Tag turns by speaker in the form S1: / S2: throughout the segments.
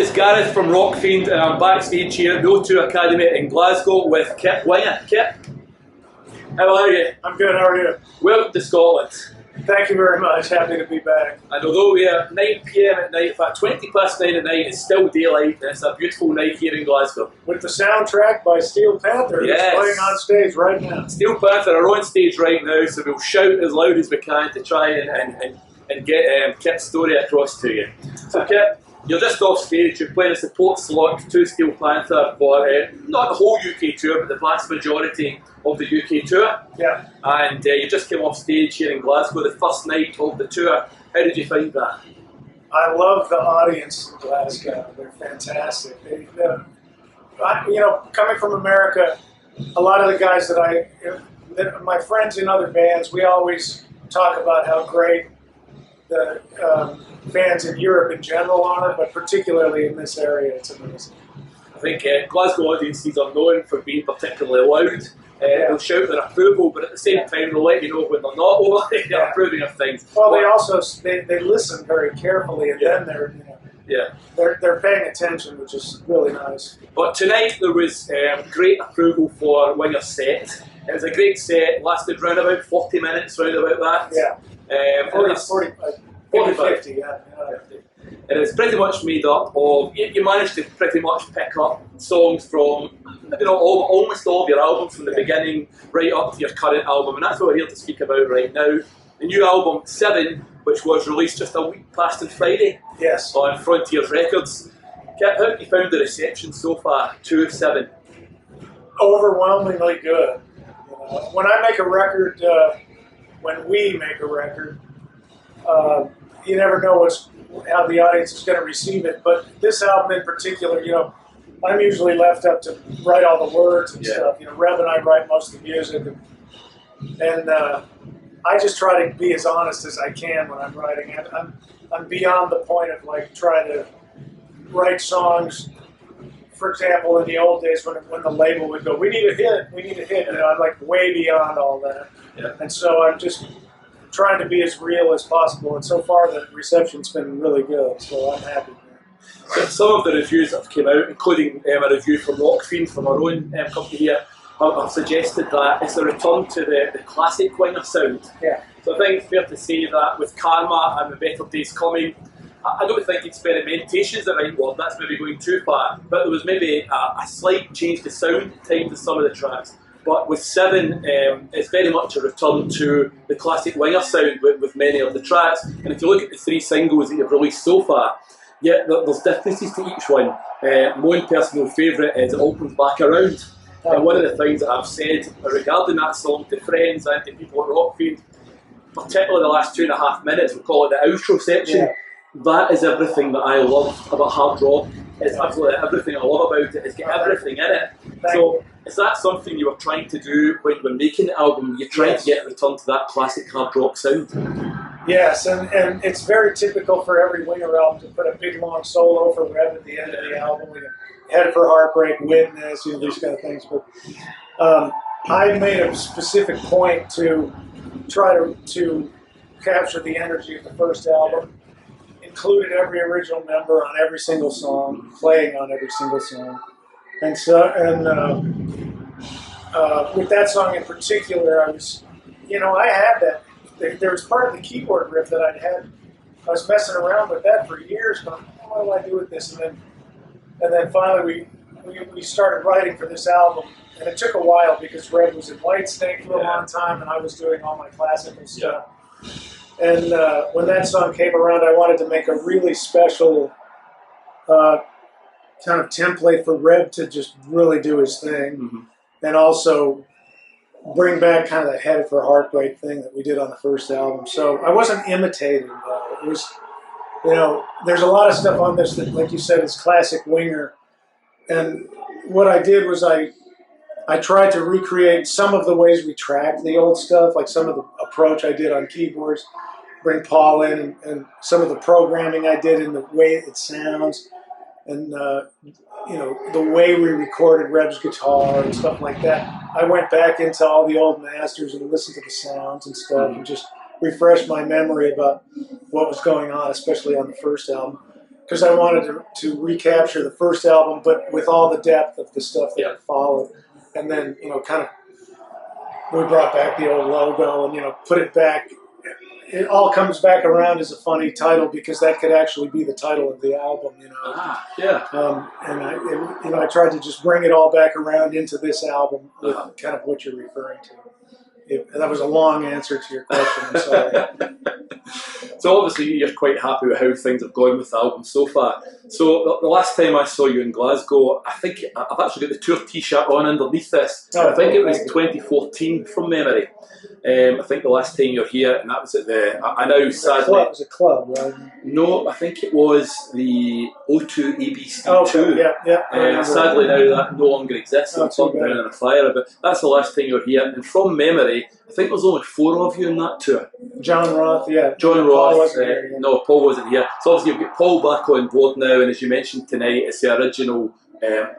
S1: is Gareth from Rockfiend, and I'm backstage here at the O2 Academy in Glasgow with Kip Winger. Kip, how are you?
S2: I'm good, how are you?
S1: Welcome to Scotland.
S2: Thank you very much, happy to be back.
S1: And although we are 9 PM at night, in fact 20 past 9 at night, it's still daylight, and it's a beautiful night here in Glasgow.
S2: With the soundtrack by Steel Panther,
S1: yes,
S2: playing on stage right now.
S1: Steel Panther are on stage right now, so we'll shout as loud as we can to try and get Kip's story across to you. So Kip, you're just off stage, you're playing a support slot to Steel Panther for not the whole UK tour, but the vast majority of the UK tour.
S2: Yeah.
S1: And you just came off stage here in Glasgow, the first night of the tour. How did you find that?
S2: I love the audience in Glasgow, they're fantastic. Coming from America, a lot of the guys that my friends in other bands, we always talk about how great the fans in Europe in general are, but particularly in this area, it's amazing.
S1: I think Glasgow audiences are known for being particularly loud. They'll shout their approval, but at the same time they'll let you know when they're not overly approving of things.
S2: Well, they also they listen very carefully, and then they're paying attention, which is really nice.
S1: But tonight there was great approval for Winger's set. It was a great set, lasted round about 40 minutes, round about that.
S2: Yeah. 50, yeah.
S1: And it's pretty much made up of, you managed to pretty much pick up songs from maybe not almost all of your albums from the beginning right up to your current album, and that's what we're here to speak about right now. The new album, 7, which was released just a week past on Friday.
S2: Yes.
S1: On Frontiers Records. Kip, how have you found the reception so far to 7?
S2: Overwhelmingly good. When I make a record, when we make a record, you never know how the audience is going to receive it. But this album in particular, I'm usually left up to write all the words and stuff. Rev and I write most of the music, and I just try to be as honest as I can when I'm writing. I'm beyond the point of trying to write songs. For example, in the old days when the label would go, we need a hit, I'm way beyond all that.
S1: Yeah.
S2: And so I'm just trying to be as real as possible, and so far the reception's been really good, so I'm happy.
S1: So some of the reviews that have come out, including a review from Rockfiend from our own company here, have suggested that it's a return to the classic Winger sound.
S2: Yeah.
S1: So I think it's fair to say that with Karma and The Better Days Coming, I don't think experimentation is the right word, that's maybe going too far, but there was maybe a slight change to sound timed to some of the tracks. But with 7, it's very much a return to the classic Winger sound with many of the tracks. And if you look at the 3 singles that you've released so far, there's differences to each one. My own personal favourite is It All Comes Back Around. And one of the things that I've said regarding that song to friends and to people at Rockfiend, particularly the last 2.5 minutes, we call it the outro section, that is everything that I love about hard rock. It's absolutely everything I love about it. It's got everything in it. So is that something you were trying to do when making the album? You're trying to get a return to that classic hard rock sound?
S2: Yes, and it's very typical for every Winger album to put a big long solo for Rev at the end of the album. Head for Heartbreak, Witness, these kind of things. But I made a specific point to try to capture the energy of the first album. Included every original member on every single song, playing on every single song, and with that song in particular, I had that. There was part of the keyboard riff that I was messing around with that for years, going, what do I do with this? And then finally we started writing for this album, and it took a while because Rev was in Whitesnake for a long time, and I was doing all my classical stuff. And when that song came around, I wanted to make a really special kind of template for Rev to just really do his thing, and also bring back kind of the Head for Heartbreak thing that we did on the first album. So I wasn't imitating, though. It was, there's a lot of stuff on this that, like you said, is classic Winger. And what I did was I tried to recreate some of the ways we tracked the old stuff, like some of the approach I did on keyboards, bring Paul in, and some of the programming I did in the way it sounds, and the way we recorded Rev's guitar and stuff like that. I went back into all the old masters and listened to the sounds and stuff, and just refreshed my memory about what was going on, especially on the first album. because I wanted to recapture the first album, but with all the depth of the stuff that followed. And then, kind of, we brought back the old logo and, put it back. It all comes back around as a funny title because that could actually be the title of the album, And I tried to just bring it all back around into this album with kind of what you're referring to. That was a long answer to your question. I'm sorry.
S1: So obviously you're quite happy with how things have gone with the album so far. So the last time I saw you in Glasgow, I think I've actually got the tour T-shirt on underneath this. I think it was 2014 from memory. I think the last time you were here, and that was at I know sadly...
S2: It was a club, right?
S1: No, I think it was the O2 ABC2.
S2: Oh, yeah.
S1: Sadly now that no longer exists. It's burnt down in a fire, but that's the last time you were here. And from memory, I think there's only 4 of you in that tour.
S2: John Roth, yeah.
S1: John Roth.
S2: Paul wasn't here, yeah.
S1: No, Paul wasn't here. So obviously you've got Paul back on board now, and as you mentioned tonight, it's the original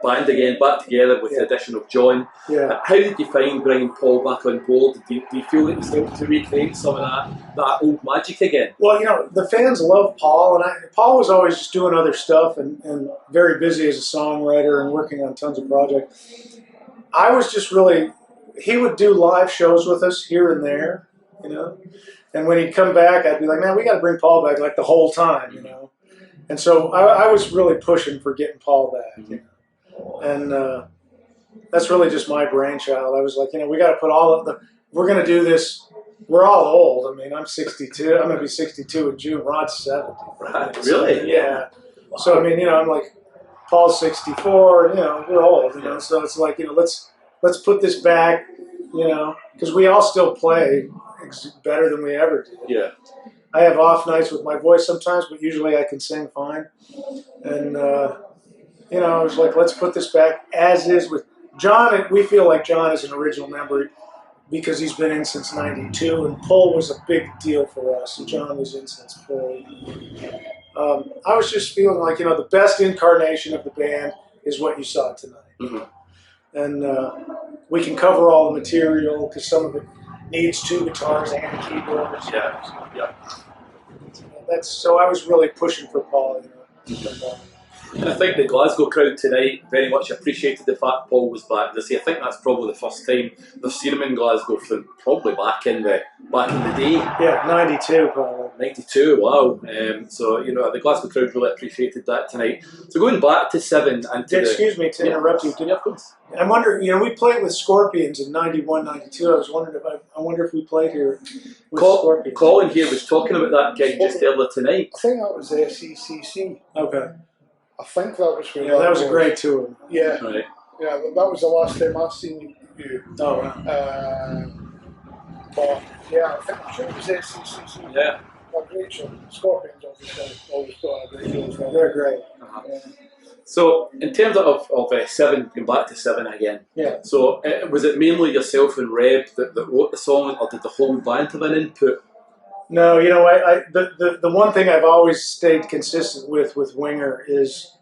S1: band again, back together with the addition of John.
S2: Yeah.
S1: How did you find bringing Paul back on board? Do you feel that he's able to recreate some of that old magic again?
S2: Well, the fans love Paul, and Paul was always just doing other stuff and very busy as a songwriter and working on tons of projects. I was just really, he would do live shows with us here and there, and when he'd come back, I'd be like, man, we got to bring Paul back like the whole time, And so I was really pushing for getting Paul back, And that's really just my brainchild. I was like, we got to put all of we're going to do this. We're all old. I mean, I'm 62. I'm going to be 62 in June. Rod's 70.
S1: Right? Really?
S2: Yeah. Wow. So, I mean, I'm like, Paul's 64, and, we're old, So it's like, let's put this back, because we all still play better than we ever did.
S1: Yeah.
S2: I have off nights with my voice sometimes, but usually I can sing fine. And, I was like, let's put this back as is with John. We feel like John is an original member because he's been in since '92, and Paul was a big deal for us. And John was in since Paul. I was just feeling like, the best incarnation of the band is what you saw tonight. Mm-hmm. And we can cover all the material because some of it needs 2 guitars and a keyboard.
S1: Yeah.
S2: So I was really pushing for Paul,
S1: And I think the Glasgow crowd tonight very much appreciated the fact Paul was back. I think that's probably the first time they've seen him in Glasgow from probably back in the day.
S2: Yeah, 92 probably.
S1: 92, wow. So, the Glasgow crowd really appreciated that tonight. So going back to 7 and
S2: excuse me to interrupt you.
S1: Yeah, of course.
S2: I wonder, we played with Scorpions in 91, 92. I was wondering I wonder if we played here with Scorpions.
S1: Colin here was talking about that gig just earlier tonight.
S3: I think that was SECC.
S2: Okay.
S3: I think that was where
S2: that was a great tour.
S3: Yeah.
S1: Right.
S3: Yeah, that was the last time I seen you.
S2: Oh, wow.
S3: But, yeah, I'm sure it was SECC.
S1: Yeah.
S3: A great show. Scorpions, obviously, always got a great show as well.
S2: They're great.
S1: Uh-huh. Yeah. So, in terms of 7, going back to 7 again.
S2: Yeah.
S1: So, was it mainly yourself and Reb that wrote the song, or did the whole band have an input?
S2: No, the one thing I've always stayed consistent with Winger is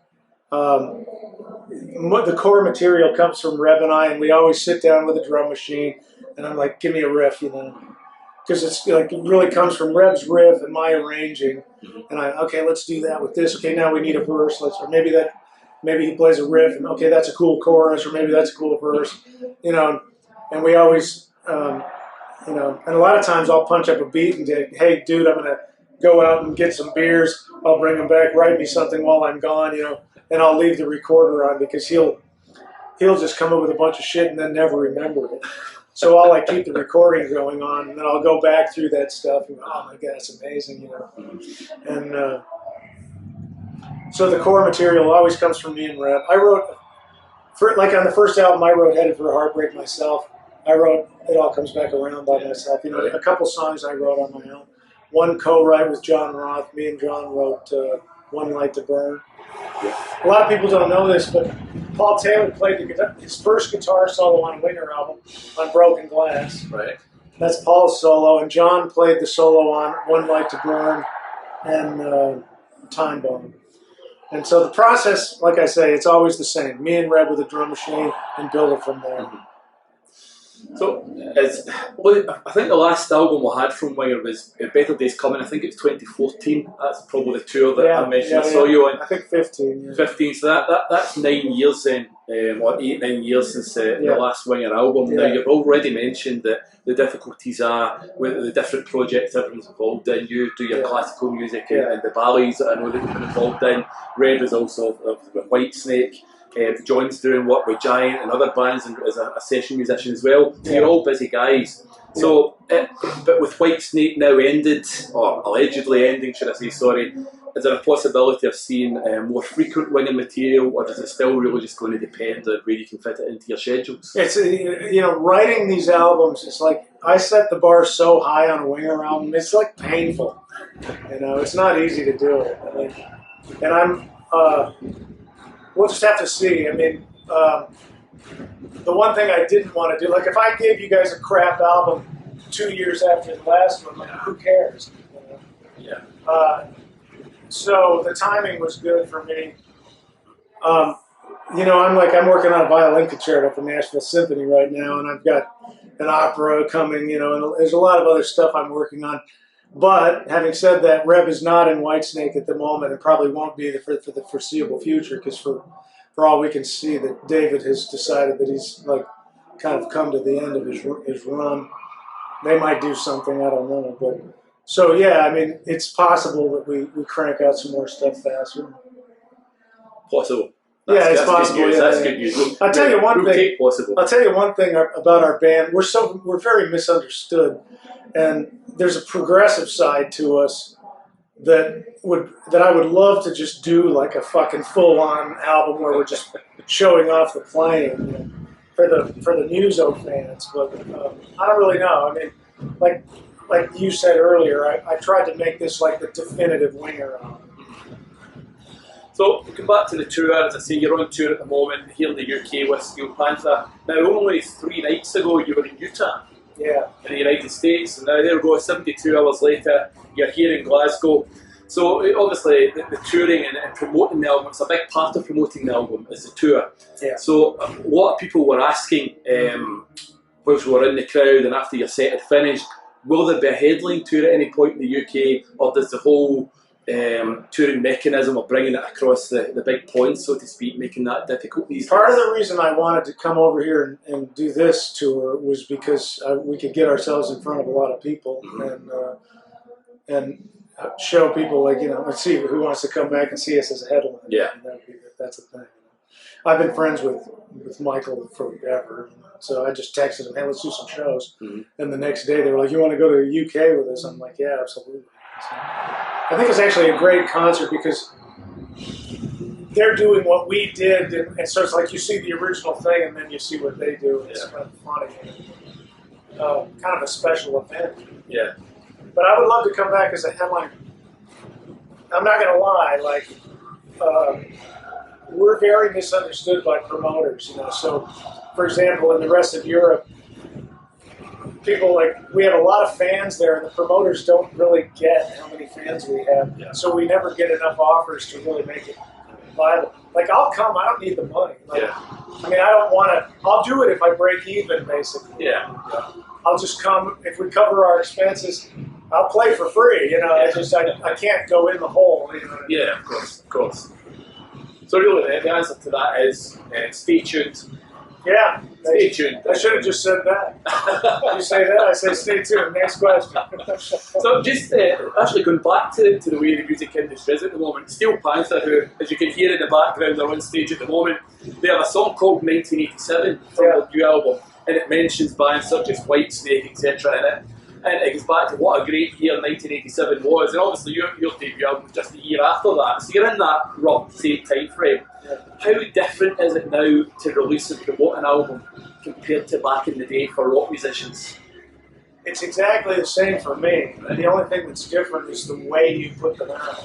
S2: the core material comes from Reb and I, and we always sit down with a drum machine, and I'm like, give me a riff, because it's like it really comes from Reb's riff and my arranging, and okay, let's do that with this. Okay, now we need a verse. Or maybe he plays a riff, and okay, that's a cool chorus, or maybe that's a cool verse, and we always. And a lot of times I'll punch up a beat and say, hey, dude, I'm going to go out and get some beers. I'll bring them back, write me something while I'm gone, and I'll leave the recorder on because he'll just come up with a bunch of shit and then never remember it. So I'll keep the recording going on, and then I'll go back through that stuff and oh my God, it's amazing, And so the core material always comes from me and Reb. I wrote, on the first album, I wrote Headed for a Heartbreak myself. I wrote It All Comes Back Around by myself. A couple songs I wrote on my own. One co-write with John Roth. Me and John wrote One Light to Burn. A lot of people don't know this, but Paul Taylor played his first guitar solo on a Winger album on Broken Glass.
S1: Right.
S2: That's Paul's solo, and John played the solo on One Light to Burn and Time Bomb. And so the process, like I say, it's always the same. Me and Reb with a drum machine and build it from there.
S1: Mm-hmm. So, well, I think the last album we had from Winger was Better Days Coming. I think it's 2014. That's probably the tour that I mentioned. I saw you on.
S2: I think 15. Yeah.
S1: 15. So that's 9 years then, or 8-9 years since the last Winger album.
S2: Yeah.
S1: Now, you've already mentioned that the difficulties are with the different projects everyone's involved in. You do your classical music and the ballets that I know that you've been involved in. Red is also with Whitesnake. John's doing work with Giant and other bands and as a session musician as well. So you're all busy guys. So, but with Whitesnake now ended, or allegedly ending, should I say, sorry, is there a possibility of seeing more frequent Winger material, or is it still really just going to depend on where you can fit it into your schedules?
S2: It's, writing these albums, it's like, I set the bar so high on a Winger album, it's like painful. It's not easy to do it. And I'm, we'll just have to see. I mean, the one thing I didn't want to do, like if I gave you guys a crap album 2 years after the last one, like who cares?
S1: Yeah.
S2: So the timing was good for me. I'm working on a violin concerto for Nashville Symphony right now, and I've got an opera coming, and there's a lot of other stuff I'm working on. But having said that, Reb is not in Whitesnake at the moment, and probably won't be for the foreseeable future, because for all we can see, that David has decided that he's like kind of come to the end of his run. They might do something, I don't know, but so yeah, I mean, it's possible that we crank out some more stuff faster.
S1: Possible.
S2: It's possible.
S1: Good that's good news.
S2: I'll tell you one thing.
S1: Possible.
S2: I'll tell you one thing about our band. We're very misunderstood, and there's a progressive side to us that I would love to just do like a fucking full-on album where we're just showing off the playing for the Muso fans. But I don't really know. I mean, like you said earlier, I tried to make this like the definitive Winger album.
S1: So, we'll come back to the tour. As I say, you're on tour at the moment here in the UK with Steel Panther. Now, only 3 nights ago, you were in Utah, in the United States, and now there we go, 72 hours later, you're here in Glasgow. So, obviously, the touring and promoting the album, it's a big part of promoting the album, is the tour.
S2: Yeah.
S1: So, a lot of people were asking, whilst we were in the crowd and after your set had finished, will there be a headline tour at any point in the UK, or does the whole touring mechanism of bringing it across the big points, so to speak, making that difficult these days?
S2: Part of the reason I wanted to come over here and do this tour was because we could get ourselves in front of a lot of people and show people, like, and see who wants to come back and see us as a headline.
S1: Yeah.
S2: That's the thing. I've been friends with Michael forever, so I just texted him, hey, let's do some shows. And the next day they were like, you want to go to the UK with us? I'm like, yeah, absolutely. So, I think it's actually a great concert because they're doing what we did, and so it's like you see the original thing and then you see what they do. It's kind of funny, kind of a special event.
S1: Yeah.
S2: But I would love to come back as a headline. I'm not going to lie, like we're very misunderstood by promoters. So, for example, in the rest of Europe, people we have a lot of fans there, and the promoters don't really get how many fans we have.
S1: Yeah.
S2: So we never get enough offers to really make it viable. Like, I'll come, I don't need the money. I mean, I don't want to. I'll do it if I break even, basically.
S1: Yeah.
S2: I'll just come if we cover our expenses. I'll play for free. I can't go in the hole.
S1: Yeah, of course. So really, the answer to that is stay tuned.
S2: Yeah.
S1: Stay tuned.
S2: I should have just said that. You say that, I say stay tuned. Next question.
S1: So just actually going back to the way the music industry is at the moment, Steel Panther, who, as you can hear in the background, are on stage at the moment, they have a song called 1987 from their new album, and it mentions bands such as Whitesnake, etc. in it. And it goes back to what a great year 1987 was, and obviously your debut album was just a year after that, so you're in that rough same time frame. How different is it now to release and promote an album compared to back in the day for rock musicians?
S2: It's exactly the same for me. The only thing that's different is the way you put them out.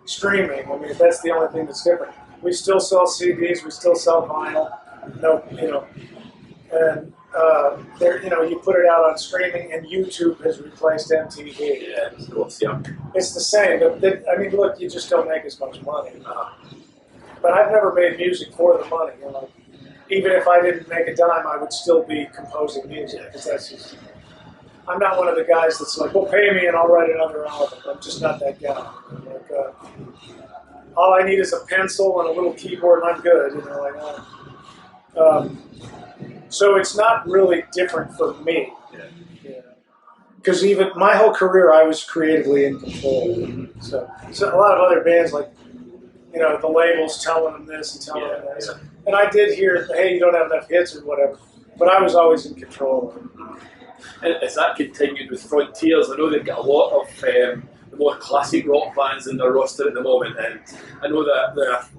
S2: Streaming, I mean, that's the only thing that's different. We still sell CDs, we still sell vinyl, and you put it out on streaming, and YouTube has replaced MTV.
S1: Yeah, of course, yeah.
S2: It's the same. I mean, look, you just don't make as much money. But I've never made music for the money. even if I didn't make a dime, I would still be composing music, because that's just, I'm not one of the guys that's like, well, pay me and I'll write another album. I'm just not that guy. Like, all I need is a pencil and a little keyboard and I'm good. You know, like, so it's not really different for me. Because even my whole career, I was creatively in control. So a lot of other bands, like, you know, the labels telling them this and telling them that. And I did hear, hey, you don't have enough hits or whatever. But I was always in control.
S1: And as that continued with Frontiers, I know they've got a lot of the more classic rock bands in their roster at the moment, and I know that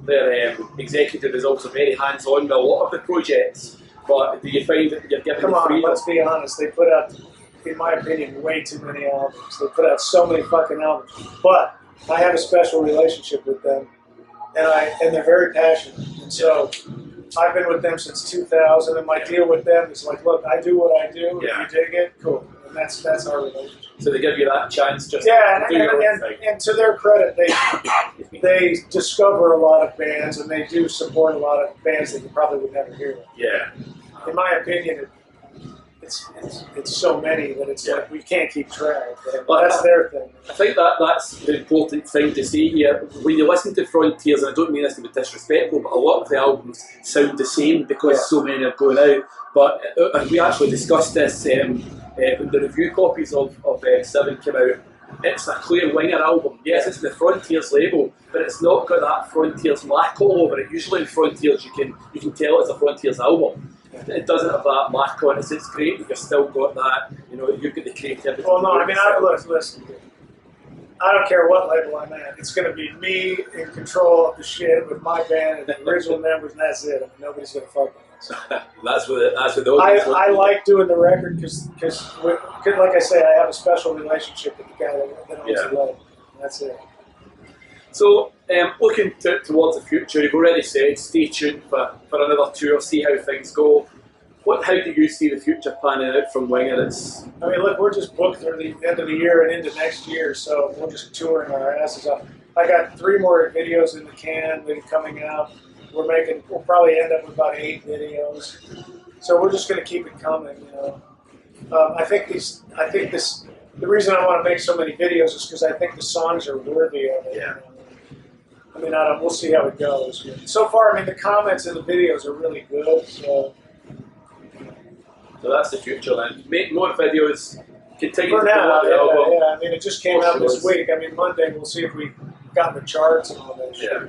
S1: their executive is also very hands-on with a lot of the projects. But do you find that you're giving
S2: Come
S1: the
S2: on,
S1: freedom?
S2: let's be honest. They put out, in my opinion, way too many albums. They put out so many fucking albums. But I have a special relationship with them, and they're very passionate. And so I've been with them since 2000, and my deal with them is like, look, I do what I do. If you dig it, cool. And that's our relationship.
S1: So they give you that chance just to do your own thing.
S2: And to their credit, they discover a lot of bands, and they do support a lot of bands that you probably would never hear of.
S1: Yeah.
S2: In my opinion, it's so many that it's like we can't keep track. But that's their thing.
S1: I think that's the important thing to say here. When you listen to Frontiers, and I don't mean this to be disrespectful, but a lot of the albums sound the same because so many are going out. But we actually discussed this when the review copies of 7 came out. It's a Kip Winger album. Yes, it's the Frontiers label, but it's not got that Frontiers mark all over it. Usually in Frontiers, you can tell it's a Frontiers album. It doesn't have that mark on it. It's great that you've still got that. You know, you've got the creativity.
S2: Well, no, I mean, listen. I don't care what label I'm at. It's going to be me in control of the shit with my band and the original members, and that's it. I mean, nobody's going to fuck with us.
S1: That's what those.
S2: I like doing the record because, like I say, I have a special relationship with the guy that owns the label. That's it.
S1: So, looking towards the future, you've already said stay tuned for another tour, see how things go. How do you see the future panning out from Winger?
S2: I mean, look, we're just booked through the end of the year and into next year, so we're just touring our asses off. I got 3 more videos in the can that are coming out. We'll probably end up with about 8 videos. So we're just going to keep it coming, you know. I think the reason I want to make so many videos is because I think the songs are worthy of it.
S1: Yeah.
S2: You know? I mean, we'll see how it goes. So far, I mean, the comments in the videos are really good. So
S1: that's the future then. Make more videos. Continue
S2: for
S1: to
S2: now,
S1: the album.
S2: yeah. I mean, it just came out this week. I mean, Monday we'll see if we got the charts and all that.
S1: Yeah.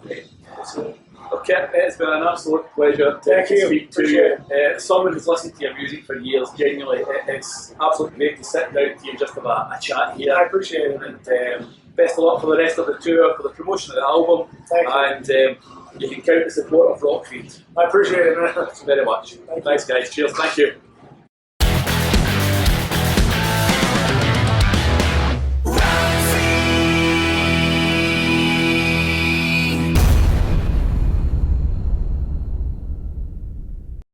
S2: Shit. That's it.
S1: Okay, it's been an absolute pleasure to speak to you. Someone who's listened to your music for years, genuinely, it's absolutely great to sit down to you and just have a chat here.
S2: I appreciate it.
S1: And best of luck for the rest of the tour, for the promotion of the album.
S2: Thank you.
S1: And you can count the support of Rockfiend.
S2: I appreciate it, man.
S1: Thanks very much. Thanks, guys. Cheers. Thank you.